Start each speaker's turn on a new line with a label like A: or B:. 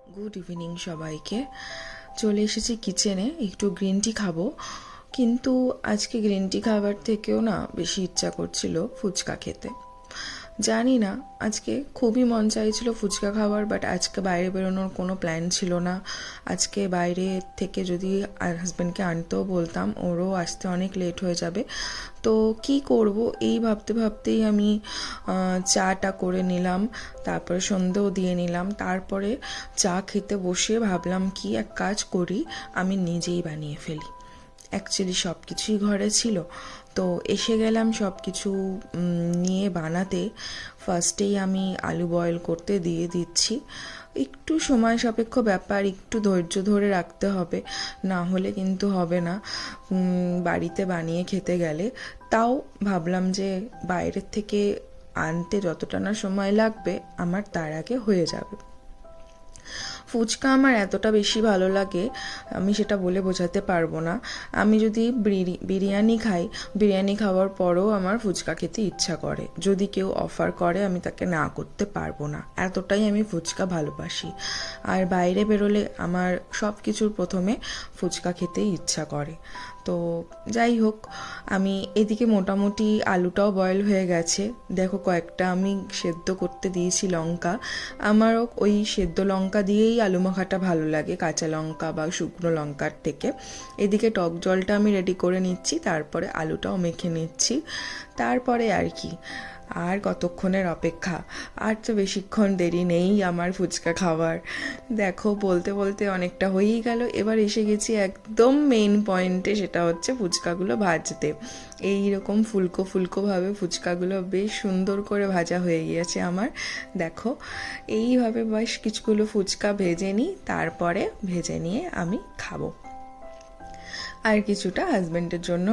A: Good evening সবাইকে। চলে এসেছি কিচেনে, একটু গ্রিন টি খাবো। কিন্তু আজকে গ্রিন টি খাবার থেকেও না বেশি ইচ্ছা করছিল ফুচকা খেতে। জানি না, আজকে খুবই মন চাইছিল ফুচকা খাবার, বাট আজকে বাইরে বেরোনোর কোনো প্ল্যান ছিল না। আজকে বাইরে থেকে যদি হাজব্যান্ডকে আনতেও বলতাম, ওরও আসতে অনেক লেট হয়ে যাবে। তো কি করব এই ভাবতে ভাবতেই আমি চাটা করে নিলাম, তারপরে সন্ধেও দিয়ে নিলাম। তারপরে চা খেতে বসে ভাবলাম কি এক কাজ করি, আমি নিজেই বানিয়ে ফেলি। অ্যাকচুয়ালি সব কিছুই ঘরে ছিল, তো এসে গেলাম সব কিছু নিয়ে বানাতে। ফার্স্টেই আমি আলু বয়েল করতে দিয়ে দিচ্ছি। একটু সময় সাপেক্ষ ব্যাপার, একটু ধৈর্য ধরে রাখতে হবে, না হলে কিন্তু হবে না বাড়িতে বানিয়ে খেতে গেলে। তাও ভাবলাম যে বাইরের থেকে আনতে যতটা না সময় লাগবে আমার তার আগে হয়ে যাবে। ফুচকা আমার এতটা বেশি ভালো লাগে, আমি সেটা বলে বোঝাতে পারবো না। আমি যদি বিরিয়ানি খাই, বিরিয়ানি খাওয়ার পরও আমার ফুচকা খেতে ইচ্ছা করে। যদি কেউ অফার করে আমি তাকে না করতে পারবো না, এতটাই আমি ফুচকা ভালোবাসি। আর বাইরে বেরোলে আমার সব কিছুর প্রথমে ফুচকা খেতেই ইচ্ছা করে। তো যাই হোক, আমি এদিকে মোটামুটি আলুটাও বয়েল হয়ে গেছে। দেখো, কয়েকটা আমি সেদ্ধ করতে দিয়েছি লঙ্কা। আমারও ওই সেদ্ধ লঙ্কা দিয়েই আলু মাখাটা ভালো লাগে, কাঁচা লঙ্কা বা শুকনো লঙ্কার থেকে। এদিকে টক জলটা আমি রেডি করে নিচ্ছি, তারপরে আলুটাও মেখে নিচ্ছি। তারপরে আর কি, আর কতক্ষণের অপেক্ষা, আর তো বেশিক্ষণ দেরি নেই আমার ফুচকা খাওয়ার। দেখো, বলতে বলতে অনেকটা হয়েই গেল। এবার এসে গেছি একদম মেইন পয়েন্টে, সেটা হচ্ছে ফুচকাগুলো ভাজতে। এইরকম ফুলকো ফুলকোভাবে ফুচকাগুলো বেশ সুন্দর করে ভাজা হয়ে গিয়েছে আমার। দেখো, এইভাবে বেশ কিছুগুলো ফুচকা ভেজে নিই, তারপরে ভেজে নিয়ে আমি খাবো। আর কিছুটা হাজব্যান্ডের জন্য